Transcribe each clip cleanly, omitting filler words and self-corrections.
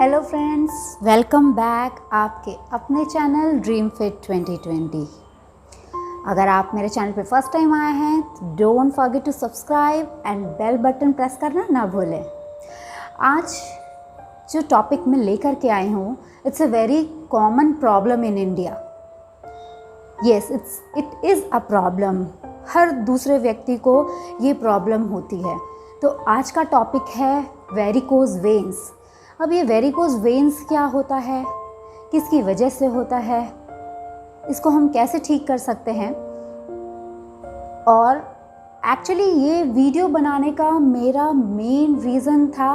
Hello friends, welcome back आपके अपने channel dream fit 2020। अगर आप मेरे चैनल पे फर्स्ट टाइम आए हैं तो don't forget to subscribe and bell button press करना ना भूलें। आज जो टॉपिक मैं लेकर के आई हूँ, it's a very common problem in India. Yes, it is a problem. हर दूसरे व्यक्ति को ये प्रॉब्लम होती है। तो आज का टॉपिक है वेरिकोज वेन्स। अब ये वेरिकोज वेन्स क्या होता है, किसकी वजह से होता है, इसको हम कैसे ठीक कर सकते हैं। और एक्चुअली ये वीडियो बनाने का मेरा मेन रीज़न था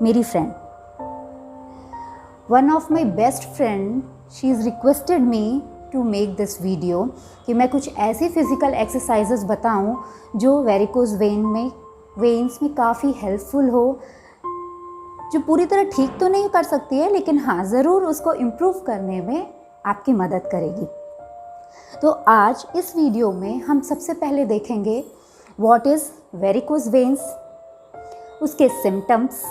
मेरी friend, one of my best friend. She is requested me to make this video कि मैं कुछ ऐसी फिज़िकल एक्सरसाइजेस बताऊं जो वेरिकोज वेन्स में काफ़ी हेल्पफुल हो, जो पूरी तरह ठीक तो नहीं कर सकती है लेकिन हाँ ज़रूर उसको इम्प्रूव करने में आपकी मदद करेगी। तो आज इस वीडियो में हम सबसे पहले देखेंगे व्हाट इज़ वेरिकोज वेन्स, उसके symptoms,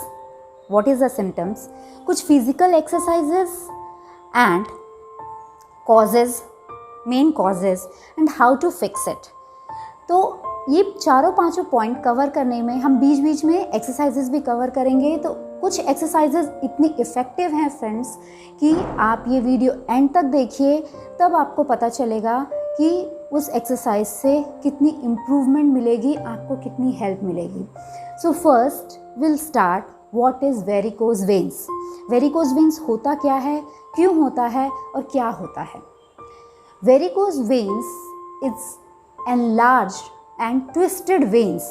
what is the symptoms, कुछ physical exercises and causes, main causes and how to fix it. तो ये चारों पांचों पॉइंट कवर करने में हम बीच बीच में एक्सरसाइजेस भी कवर करेंगे। तो कुछ एक्सरसाइजेस इतनी इफ़ेक्टिव हैं फ्रेंड्स कि आप ये वीडियो एंड तक देखिए, तब आपको पता चलेगा कि उस एक्सरसाइज से कितनी इम्प्रूवमेंट मिलेगी, आपको कितनी हेल्प मिलेगी। So first will start what is varicose veins. Varicose veins होता क्या है, क्यों होता है और क्या होता है। Varicose veins is enlarged and twisted veins,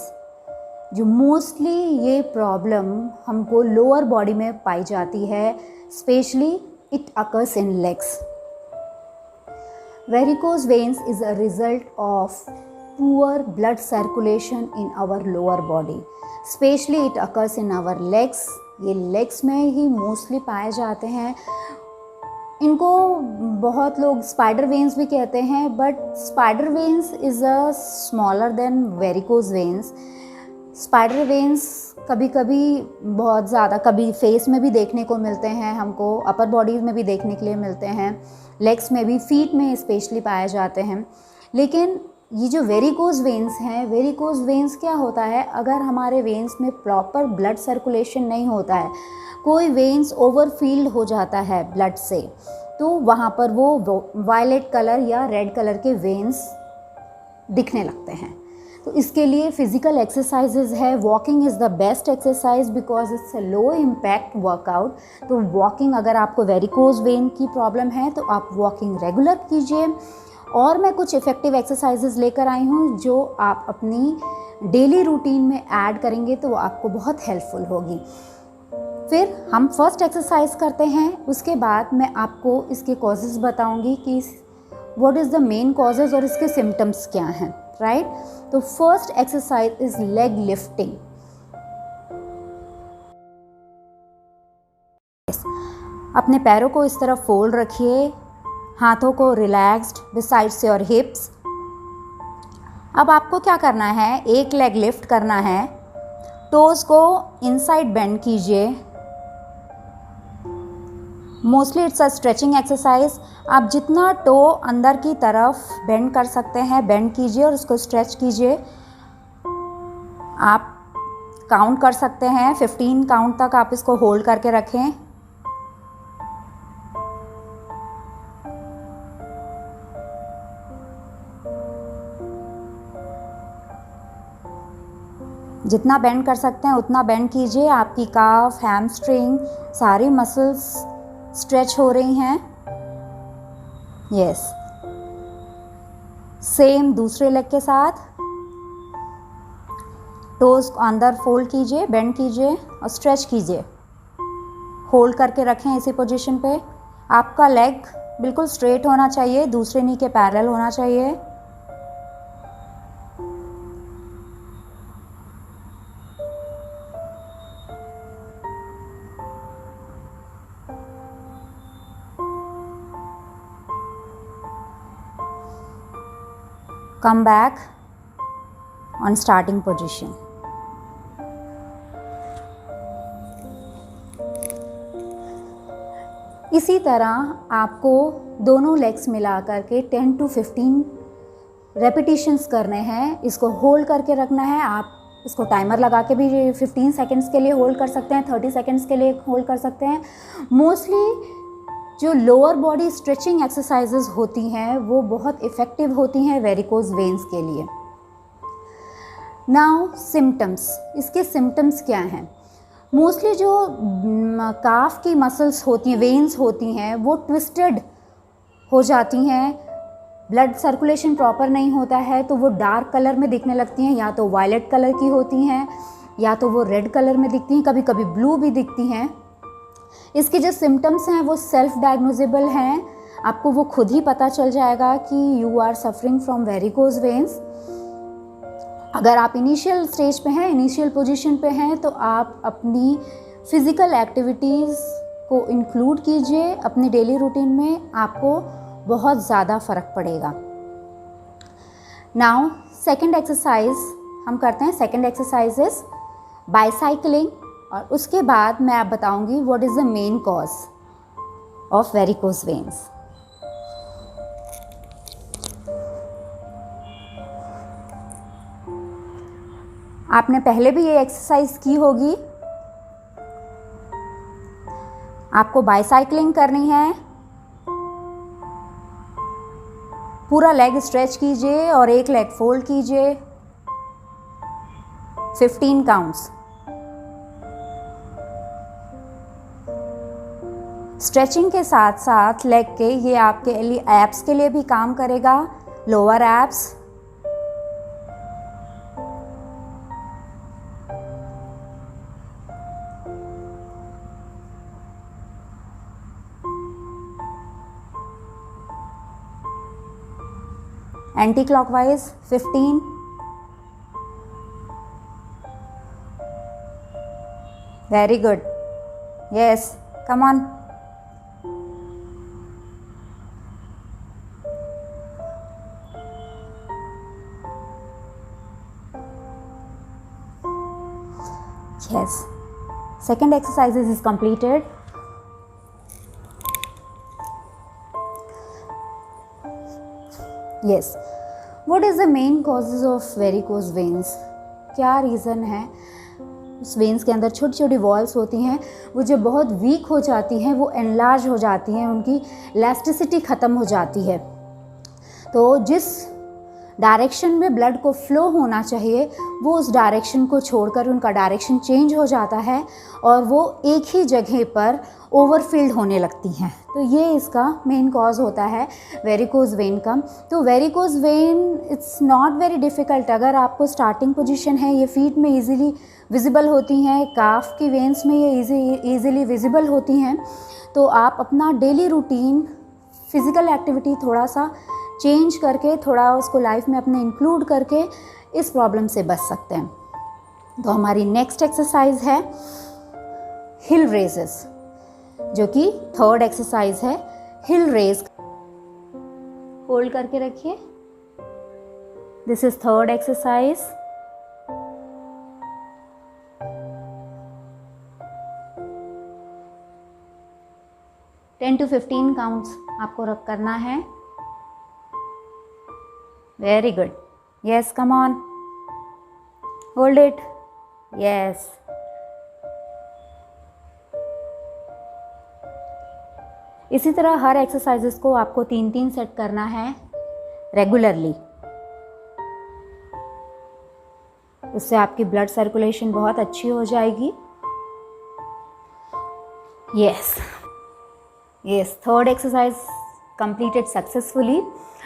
जो मोस्टली ये प्रॉब्लम हमको लोअर बॉडी में पाई जाती है, specially it occurs in legs. Varicose veins is a result of poor blood circulation in our lower body, specially it occurs in our legs. ये legs में ही मोस्टली पाए जाते हैं। इनको बहुत लोग स्पाइडर वेन्स भी कहते हैं, but spider veins is a smaller than varicose veins. Spider veins कभी कभी बहुत ज़्यादा, कभी फेस में भी देखने को मिलते हैं हमको, अपर बॉडीज़ में भी देखने के लिए मिलते हैं, लेग्स में भी, फीट में स्पेशली पाए जाते हैं। लेकिन ये जो वेरिकोज वेन्स हैं, वेरिकोज वेन्स क्या होता है, अगर हमारे वेन्स में प्रॉपर ब्लड सर्कुलेशन नहीं होता है, कोई वेन्स ओवरफील्ड हो जाता है ब्लड से, तो वहाँ पर वो वायलेट कलर या रेड कलर के वेन्स दिखने लगते हैं। तो इसके लिए फिज़िकल एक्सरसाइजेज है। Walking is the best exercise because it's a low impact workout. तो वॉकिंग, अगर आपको वेरिकोज वेन की प्रॉब्लम है तो आप वॉकिंग रेगुलर कीजिए। और मैं कुछ इफ़ेक्टिव एक्सरसाइजेज लेकर आई हूँ जो आप अपनी डेली रूटीन में ऐड करेंगे तो वो आपको बहुत हेल्पफुल होगी। फिर हम फर्स्ट एक्सरसाइज करते हैं, उसके बाद मैं आपको इसके कॉजेज़ बताऊंगी कि what is the main causes और इसके सिम्टम्स क्या हैं, राइट। तो first exercise is leg lifting. अपने पैरों को इस तरफ फोल्ड रखिए, हाथों को रिलैक्स्ड बिसाइड्स योर हिप्स। अब आपको क्या करना है, एक लेग लिफ्ट करना है, टोज को इनसाइड बेंड कीजिए। Mostly it's a stretching exercise. आप जितना टो अंदर की तरफ बेंड कर सकते हैं बेंड कीजिए और उसको स्ट्रेच कीजिए। आप काउंट कर सकते हैं, 15 काउंट तक आप इसको होल्ड करके रखें। जितना बेंड कर सकते हैं उतना बेंड कीजिए। आपकी काफ, हैमस्ट्रिंग, सारी मसल्स स्ट्रेच हो रही हैं। यस, सेम दूसरे लेग के साथ। टोज को अंदर फोल्ड कीजिए, बेंड कीजिए और स्ट्रेच कीजिए। होल्ड करके रखें इसी पोजीशन पे। आपका लेग बिल्कुल स्ट्रेट होना चाहिए, दूसरे नी के पैरेलल होना चाहिए। Come back on starting position. इसी तरह आपको दोनों लेग्स मिला करके 10 to 15 रेपिटेशंस करने हैं। इसको होल्ड करके रखना है। आप इसको टाइमर लगा के भी 15 सेकेंड्स के लिए होल्ड कर सकते हैं, 30 सेकेंड्स के लिए होल्ड कर सकते हैं। मोस्टली जो लोअर बॉडी स्ट्रेचिंग एक्सरसाइजेज होती हैं वो बहुत इफ़ेक्टिव होती हैं वेरिकोज वेन्स के लिए। नाउ सिम्टम्स, इसके सिम्टम्स क्या हैं? मोस्टली जो काफ की मसल्स होती हैं, वेन्स होती हैं, वो ट्विस्टेड हो जाती हैं। ब्लड सर्कुलेशन प्रॉपर नहीं होता है तो वो डार्क कलर में दिखने लगती हैं, या तो वायलेट कलर की होती हैं या तो वो रेड कलर में दिखती हैं, कभी कभी ब्लू भी दिखती हैं। इसके जो सिम्टम्स हैं वो सेल्फ डायग्नोजेबल हैं। आपको वो खुद ही पता चल जाएगा कि you are suffering from varicose veins. अगर आप इनिशियल स्टेज पे हैं, इनिशियल पोजीशन पे हैं, तो आप अपनी फिज़िकल एक्टिविटीज़ को इंक्लूड कीजिए अपनी डेली रूटीन में, आपको बहुत ज़्यादा फ़र्क पड़ेगा। नाउ सेकंड एक्सरसाइज हम करते हैं। सेकंड एक्सरसाइज इज़ बाईसाइकिलिंग, और उसके बाद मैं आप बताऊंगी what is the main cause of varicose veins. आपने पहले भी ये एक्सरसाइज की होगी। आपको बाईसाइकिलिंग करनी है। पूरा लेग स्ट्रेच कीजिए और एक लेग फोल्ड कीजिए। 15 काउंट्स। स्ट्रेचिंग के साथ साथ लेग के, ये आपके एब्स के लिए भी काम करेगा, lower abs. Anti clockwise 15। Very good, yes, come on. Yes, second exercise is completed. Yes, what is the main causes of varicose veins? क्या रीज़न है? उस वेन्स के अंदर छोटी छोटी वॉल्स होती हैं, वो जब बहुत वीक हो जाती हैं वो एनलार्ज हो जाती हैं, उनकी इलास्टिसिटी ख़त्म हो जाती है। तो जिस डायरेक्शन में ब्लड को फ्लो होना चाहिए वो उस डायरेक्शन को छोड़कर उनका डायरेक्शन चेंज हो जाता है और वो एक ही जगह पर ओवरफिल्ड होने लगती हैं। तो ये इसका मेन कॉज होता है वेरिकोज वेन का। तो varicose vein it's not very difficult. अगर आपको स्टार्टिंग पोजीशन है, ये फीट में इजीली विजिबल होती हैं, काफ की वेन्स में ये इजीली विजिबल होती हैं, तो आप अपना डेली रूटीन फिज़िकल एक्टिविटी थोड़ा सा चेंज करके, थोड़ा उसको लाइफ में अपने इंक्लूड करके इस प्रॉब्लम से बच सकते हैं। तो हमारी नेक्स्ट एक्सरसाइज है हिल रेजेस, जो कि थर्ड एक्सरसाइज है। हिल रेज होल्ड करके रखिए। This is third exercise. Ten to 15 counts आपको करना है। Very good. Yes, come on. Hold it. Yes. इसी तरह हर एक्सरसाइजेस को आपको 3-3 सेट करना है रेगुलरली। इससे आपकी ब्लड सर्कुलेशन बहुत अच्छी हो जाएगी। Yes. Yes, third exercise completed successfully.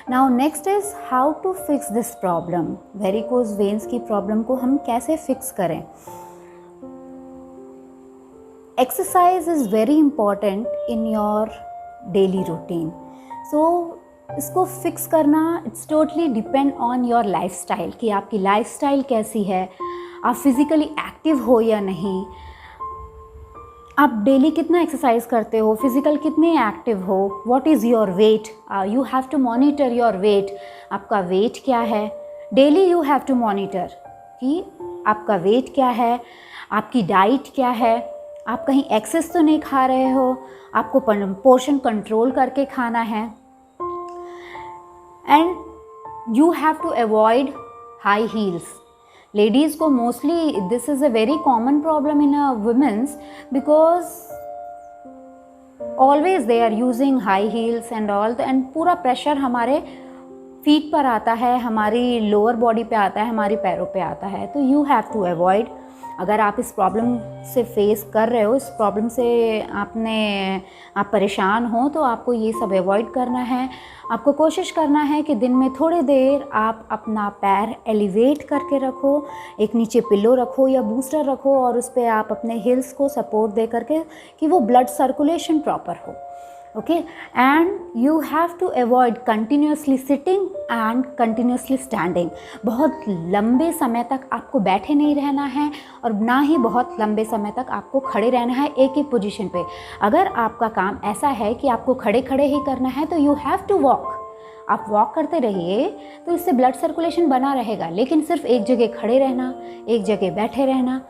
Now next is how to fix this problem. Varicose veins की प्रॉब्लम को हम कैसे फिक्स करें? Exercise is very important in your daily routine. So इसको फिक्स करना it's totally depend on your lifestyle, कि आपकी lifestyle कैसी है, आप फिज़िकली एक्टिव हो या नहीं, आप डेली कितना एक्सरसाइज करते हो, फिज़िकल कितने एक्टिव हो, what is your weight, you have to monitor your weight. आपका वेट क्या है, daily you have to monitor कि आपका वेट क्या है, आपकी डाइट क्या है, आप कहीं एक्सेस तो नहीं खा रहे हो, आपको पोर्शन कंट्रोल करके खाना है। And you have to avoid high heels. Ladies को mostly this is a very common problem in a women's, because always they are using high heels and all, and पूरा प्रेशर हमारे feet पर आता है, हमारी लोअर बॉडी पे आता है, हमारी पैरों पे आता है। तो यू हैव टू अवॉइड। अगर आप इस प्रॉब्लम से फेस कर रहे हो, इस प्रॉब्लम से आप परेशान हो, तो आपको ये सब अवॉइड करना है। आपको कोशिश करना है कि दिन में थोड़ी देर आप अपना पैर एलिवेट करके रखो, एक नीचे पिलो रखो या बूस्टर रखो, और उस पर आप अपने हिल्स को सपोर्ट दे करके कि वो ब्लड सर्कुलेशन प्रॉपर हो। Okay, and you have to avoid continuously sitting and continuously standing. बहुत लंबे समय तक आपको बैठे नहीं रहना है, और ना ही बहुत लंबे समय तक आपको खड़े रहना है एक ही पोजीशन पे। अगर आपका काम ऐसा है कि आपको खड़े खड़े ही करना है, तो यू हैव टू वॉक। आप वॉक करते रहिए, तो इससे ब्लड सर्कुलेशन बना रहेगा। लेकिन सिर्फ एक जगह खड़े रहना, एक जगह बैठे रहना,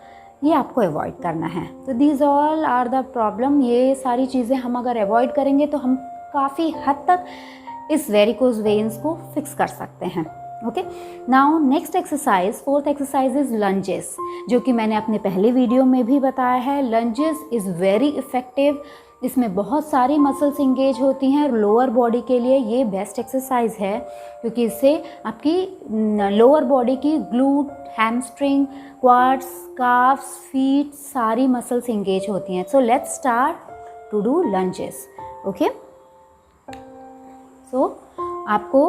ये आपको अवॉइड करना है। तो these all are the problem. ये सारी चीज़ें हम अगर अवॉइड करेंगे तो हम काफ़ी हद तक इस वेरिकोज वेन्स को फिक्स कर सकते हैं। Okay, now next exercise, fourth exercise is lunges, जो कि मैंने अपने पहले वीडियो में भी बताया है। Lunges is very effective. इसमें बहुत सारी मसल्स इंगेज होती हैं। लोअर बॉडी के लिए ये बेस्ट एक्सरसाइज है, क्योंकि इससे आपकी लोअर बॉडी की glute, hamstring, quads, calves, feet, सारी मसल्स इंगेज होती हैं। So let's start to do lunges. Okay, so आपको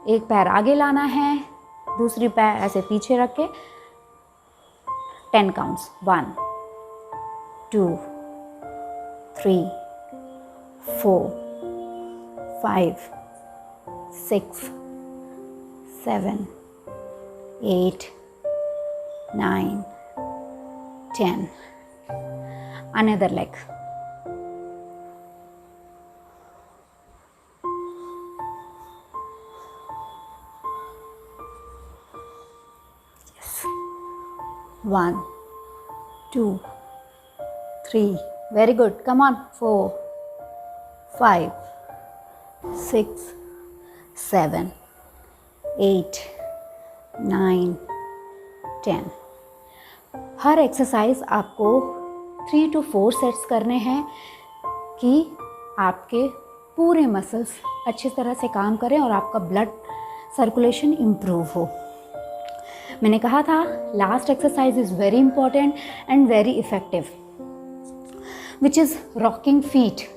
एक पैर आगे लाना है, दूसरी पैर ऐसे पीछे रख के 10 counts, 1 2 3 4 5 6 7 8 9 10. Another leg. Yes. 1 2 3. Very good. Come on. 4 5 6 7 8 9 10. Her exercise आपको 3 to 4 सेट्स करने हैं कि आपके पूरे मसल्स अच्छी तरह से काम करें और आपका ब्लड सर्कुलेशन इम्प्रूव हो। मैंने कहा था last exercise is very important and very effective, which is rocking feet.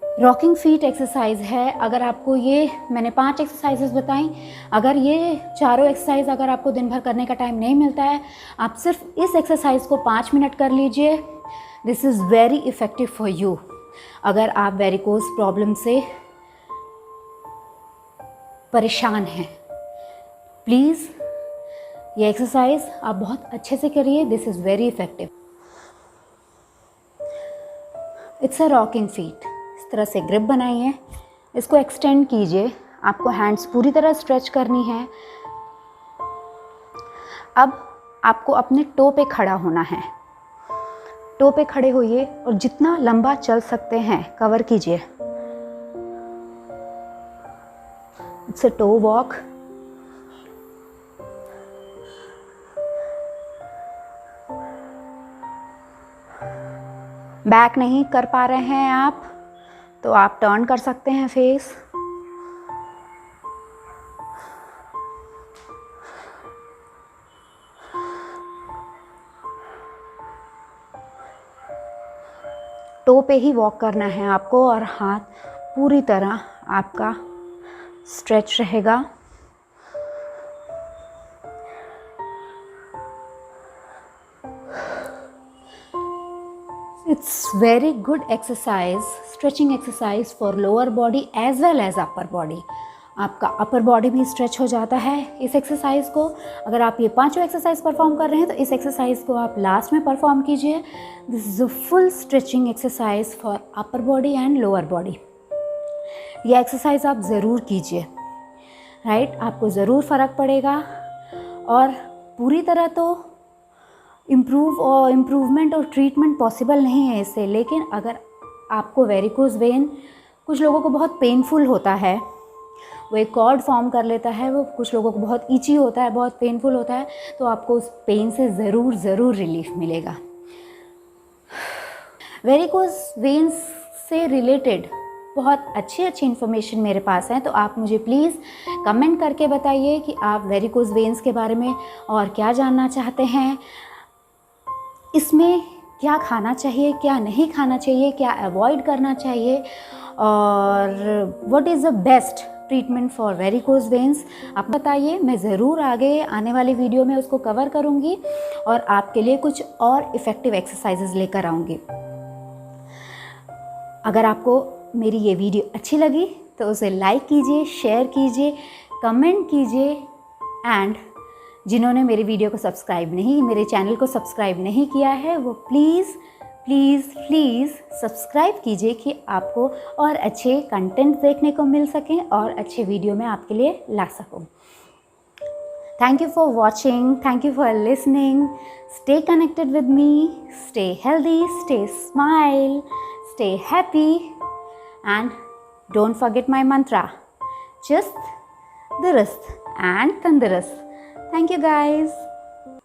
Rocking feet exercise है। अगर आपको ये मैंने 5 एक्सरसाइजेस बताई, अगर ये चारों एक्सरसाइज अगर आपको दिन भर करने का टाइम नहीं मिलता है, आप सिर्फ इस एक्सरसाइज को 5 मिनट कर लीजिए। This is very effective for you. अगर आप वेरिकोज प्रॉब्लम से परेशान हैं, प्लीज़ ये एक्सरसाइज आप बहुत अच्छे से करिए। This is very effective. It's a rocking feet. इस तरह से ग्रिप बनाइए, इसको एक्सटेंड कीजिए। आपको हैंड्स पूरी तरह स्ट्रेच करनी है। अब आपको अपने टो पे खड़ा होना है। टो पे खड़े होइए और जितना लंबा चल सकते हैं कवर कीजिए। It's a toe walk. Back नहीं कर पा रहे हैं आप, तो आप टर्न कर सकते हैं फेस। टो पे ही वॉक करना है आपको और हाथ पूरी तरह आपका स्ट्रेच रहेगा। It's very good exercise, stretching exercise for lower body as well as upper body. आपका अपर बॉडी भी स्ट्रेच हो जाता है इस एक्सरसाइज को। अगर आप ये 5 एक्सरसाइज परफॉर्म कर रहे हैं तो इस एक्सरसाइज को आप लास्ट में परफॉर्म कीजिए। This is a full stretching exercise for upper body and lower body. ये एक्सरसाइज आप ज़रूर कीजिए, राइट? आपको ज़रूर फ़र्क पड़ेगा। और पूरी तरह तो इम्प्रूवमेंट और ट्रीटमेंट पॉसिबल नहीं है इससे। लेकिन अगर आपको वेरिकोज वेन, कुछ लोगों को बहुत पेनफुल होता है, वो एक कॉर्ड फॉर्म कर लेता है, वो कुछ लोगों को बहुत ईची होता है, बहुत पेनफुल होता है, तो आपको उस पेन से ज़रूर रिलीफ मिलेगा। वेरिकोज वेन्स से रिलेटेड बहुत अच्छी इन्फॉर्मेशन मेरे पास है, तो आप मुझे प्लीज़ कमेंट करके बताइए कि आप वेरिकोज वेन्स के बारे में और क्या जानना चाहते हैं, इसमें क्या खाना चाहिए, क्या नहीं खाना चाहिए, क्या अवॉइड करना चाहिए, और what is the best treatment for varicose veins, आप बताइए। मैं ज़रूर आगे आने वाली वीडियो में उसको कवर करूँगी और आपके लिए कुछ और इफ़ेक्टिव एक्सरसाइजेज लेकर आऊँगी। अगर आपको मेरी ये वीडियो अच्छी लगी तो उसे लाइक कीजिए, शेयर कीजिए, कमेंट कीजिए, एंड जिन्होंने मेरी वीडियो को मेरे चैनल को सब्सक्राइब नहीं किया है वो प्लीज़ सब्सक्राइब कीजिए कि आपको और अच्छे कंटेंट देखने को मिल सकें और अच्छे वीडियो मैं आपके लिए ला सकूं। Thank you for watching, thank you for listening, stay connected with me, stay healthy, stay smile, stay happy, and don't forget my mantra, just durust and tandurust. Thank you guys.